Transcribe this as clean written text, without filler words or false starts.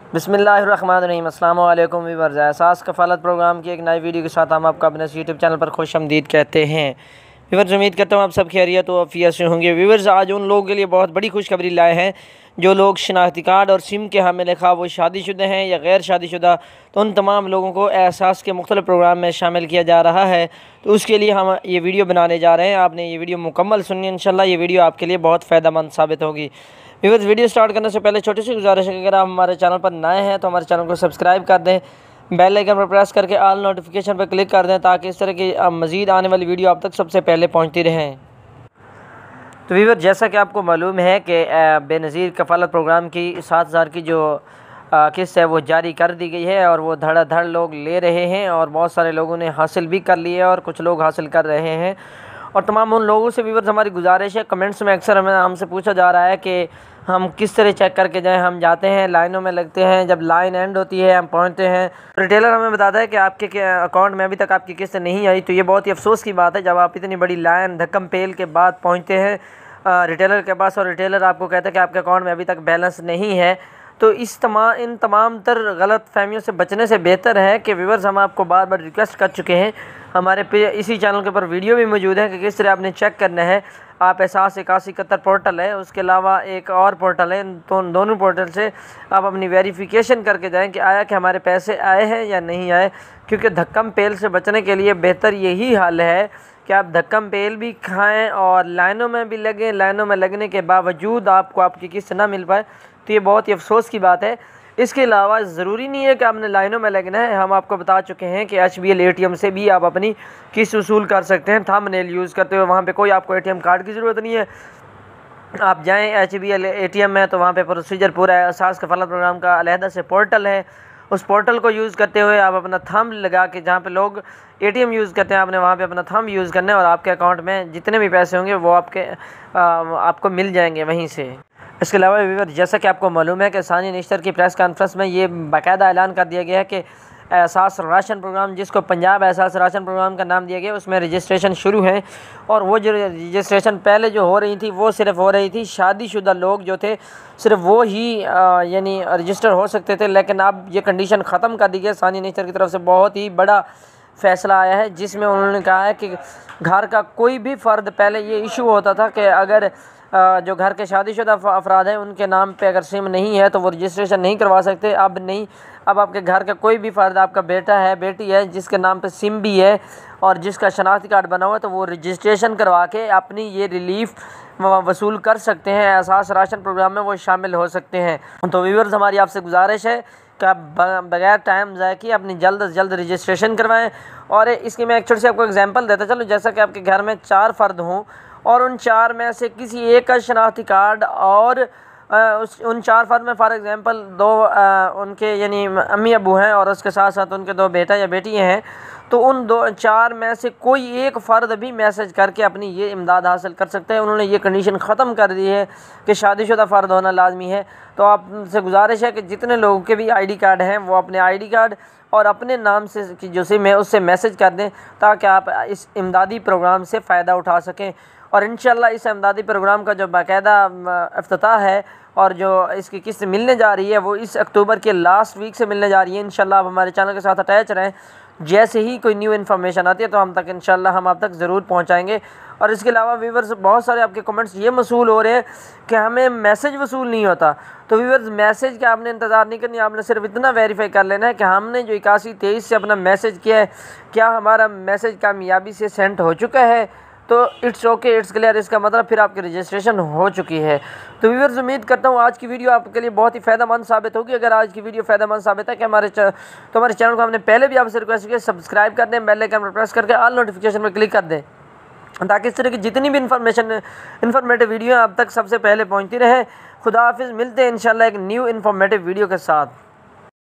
बिस्मिल्लाहिर्रहमानिर्रहीम। अस्सलाम वालेकुम व्यूअर्स। एहसास कफ़ालत प्रोग्राम की एक नई वीडियो के साथ हम आपका अपने यूट्यूब चैनल पर खुशामदीद कहते हैं। व्यूअर्स, उम्मीद करता हूँ आप सब खैरियत व आफियत से होंगे। व्यूअर्स, आज उन लोगों के लिए बहुत बड़ी खुशखबरी लाए हैं जो लोग शनाख्ती कार्ड और सिम के हामिल खा वो शादीशुदा हैं या गैर शादीशुदा, तो उन तमाम लोगों को एहसास के मुख्तलिफ प्रोग्राम में शामिल किया जा रहा है। तो उसके लिए हम ये वीडियो बनाने जा रहे हैं। आपने ये वीडियो मुकम्मल सुनिए, इंशाल्लाह ये वीडियो आपके लिए बहुत फ़ायदेमंद साबित होगी। व्यूअर्स, वीडियो स्टार्ट करने से पहले छोटी सी गुजारिश है कि अगर आप हमारे चैनल पर नए हैं तो हमारे चैनल को सब्सक्राइब कर दें, बेल आइकन पर प्रेस करके ऑल नोटिफिकेशन पर क्लिक कर दें ताकि इस तरह की मज़ीद आने वाली वीडियो आप तक सबसे पहले पहुंचती रहें। तो व्यूअर्स, जैसा कि आपको मालूम है कि बेनज़ीर कफ़ालत प्रोग्राम की 7,000 की जो किस्त है वो जारी कर दी गई है और वो धड़ाधड़ लोग ले रहे हैं और बहुत सारे लोगों ने हासिल भी कर लिए और कुछ लोग हासिल कर रहे हैं। और तमाम उन लोगों से व्यूअर्स हमारी गुजारिश है, कमेंट्स में अक्सर हमसे पूछा जा रहा है कि हम किस तरह चेक करके जाएं। हम जाते हैं, लाइनों में लगते हैं, जब लाइन एंड होती है हम पहुंचते हैं, रिटेलर हमें बताता है कि आपके अकाउंट में अभी तक आपकी किस्त नहीं आई। तो ये बहुत ही अफसोस की बात है जब आप इतनी बड़ी लाइन धक्कम पेल के बाद पहुँचते हैं रिटेलर के पास और रिटेलर आपको कहता है कि आपके अकाउंट में अभी तक बैलेंस नहीं है। तो इन तमाम तर गलत फहमियों से बचने से बेहतर है कि व्यूअर्स, हम आपको बार बार रिक्वेस्ट कर चुके हैं, हमारे पे इसी चैनल के ऊपर वीडियो भी मौजूद है कि किस तरह आपने चेक करना है। आप एहसास 8171 पोर्टल है, उसके अलावा एक और पोर्टल है, तो दोनों पोर्टल से आप अपनी वेरिफिकेशन करके जाएं कि आया कि हमारे पैसे आए हैं या नहीं आए। क्योंकि धक्कम पेल से बचने के लिए बेहतर यही हल है कि आप धक्कम पेल भी खाएं और लाइनों में भी लगें। लाइनों में लगने के बावजूद आपको आपकी किस्त ना मिल पाए तो ये बहुत ही अफसोस की बात है। इसके अलावा ज़रूरी नहीं है कि आपने लाइनों में लगना है। हम आपको बता चुके हैं कि HBL ATM से भी आप अपनी किस्त वसूल कर सकते हैं थंबनेल यूज़ करते हुए। वहाँ पे कोई आपको ATM कार्ड की ज़रूरत नहीं है। आप जाएं HBL ATM में तो वहाँ पे प्रोसीजर पूरा है। एहसास कफ़ालत प्रोग्राम का अलहदा से पोर्टल है, उस पोर्टल को यूज़ करते हुए आप अपना थंब लगा के, जहाँ पे लोग ATM यूज़ करते हैं, आपने वहाँ पे अपना थंब यूज़ करना है और आपके अकाउंट में जितने भी पैसे होंगे वो आपको मिल जाएंगे वहीं से। इसके अलावा व्यूअर्स, जैसा कि आपको मालूम है कि सानिया निश्तर की प्रेस कॉन्फ्रेंस में ये बाकायदा ऐलान कर दिया गया है कि एहसास राशन प्रोग्राम, जिसको पंजाब एहसास राशन प्रोग्राम का नाम दिया गया, उसमें रजिस्ट्रेशन शुरू है। और वो जो रजिस्ट्रेशन पहले जो हो रही थी वो सिर्फ हो रही थी शादीशुदा लोग जो थे, सिर्फ वो ही यानी रजिस्टर हो सकते थे। लेकिन अब ये कंडीशन ख़त्म कर दी गई। सानिया निश्तर की तरफ से बहुत ही बड़ा फ़ैसला आया है जिसमें उन्होंने कहा है कि घर का कोई भी फ़र्द, पहले ये इशू होता था कि अगर जो घर के शादीशुदा अफराद हैं उनके नाम पे अगर सिम नहीं है तो वो रजिस्ट्रेशन नहीं करवा सकते। अब नहीं, अब आपके घर का कोई भी फ़र्द, आपका बेटा है, बेटी है, जिसके नाम पे सिम भी है और जिसका शनाख्ती कार्ड बना हुआ है, तो वो रजिस्ट्रेशन करवा के अपनी ये रिलीफ वसूल कर सकते हैं। एहसास राशन प्रोग्राम में वो शामिल हो सकते हैं। तो व्यूअर्स, हमारी आपसे गुजारिश है कि आप बगैर टाइम ज़ाया किए अपनी जल्द से जल्द रजिस्ट्रेशन करवाएँ। और इसकी मैं एक छोटी सी आपको एग्जांपल देता चलूँ। जैसा कि आपके घर में 4 फ़र्द हों और उन 4 में से किसी एक का शनाख्ती कार्ड और उन 4 फ़र्द में फॉर एग्ज़ाम्पल 2 उनके यानी अम्मी अबू हैं और उसके साथ साथ उनके 2 बेटा या बेटियाँ हैं, तो उन 4 में से कोई एक फ़र्द भी मैसेज करके अपनी ये इमदाद हासिल कर सकते हैं। उन्होंने ये कंडीशन ख़त्म कर दी है कि शादीशुदा फ़र्द होना लाजमी है। तो आपसे गुजारिश है कि जितने लोगों के भी ID कार्ड हैं वो अपने ID कार्ड और अपने नाम से की जो सिम है उससे मैसेज कर दें ताकि आप इस इमदादी प्रोग्राम से फ़ायदा उठा सकें। और इंशाल्लाह इस इमदादी प्रोग्राम का जो बाकायदा इफ्तिताह है और जो इसकी किस्त मिलने जा रही है वो इस अक्टूबर के लास्ट वीक से मिलने जा रही है। इंशाल्लाह आप हमारे चैनल के साथ अटैच रहें। जैसे ही कोई न्यू इन्फॉर्मेशन आती है तो हम आप तक ज़रूर पहुंचाएंगे। और इसके अलावा व्यूअर्स, बहुत सारे आपके कमेंट्स ये मसूल हो रहे हैं कि हमें मैसेज वसूल नहीं होता। तो व्यूअर्स, मैसेज का आपने इंतज़ार नहीं करनी, आपने सिर्फ इतना वेरीफाई कर लेना है कि हमने जो 8123 से अपना मैसेज किया है, क्या हमारा मैसेज कामयाबी से सेंड हो चुका है। तो इट्स ओके, इट्स क्लियर, इसका मतलब फिर आपकी रजिस्ट्रेशन हो चुकी है। तो व्यूअर्स, उम्मीद करता हूँ आज की वीडियो आपके लिए बहुत ही फ़ायदेमंद साबित होगी। अगर आज की वीडियो फ़ायदेमंद साबित है कि हमारे चैनल को हमने पहले भी आपसे रिक्वेस्ट किया, सब्सक्राइब कर दें, बेल आइकन पर प्रेस करके ऑल नोटिफिकेशन पर क्लिक कर दें ताकि इस तरह की जितनी भी इन्फॉर्मेटिव वीडियो आप तक सबसे पहले पहुँचती रहे। खुदा हाफिज़, मिलते हैं इंशाल्लाह एक न्यू इन्फॉर्मेटिव वीडियो के साथ।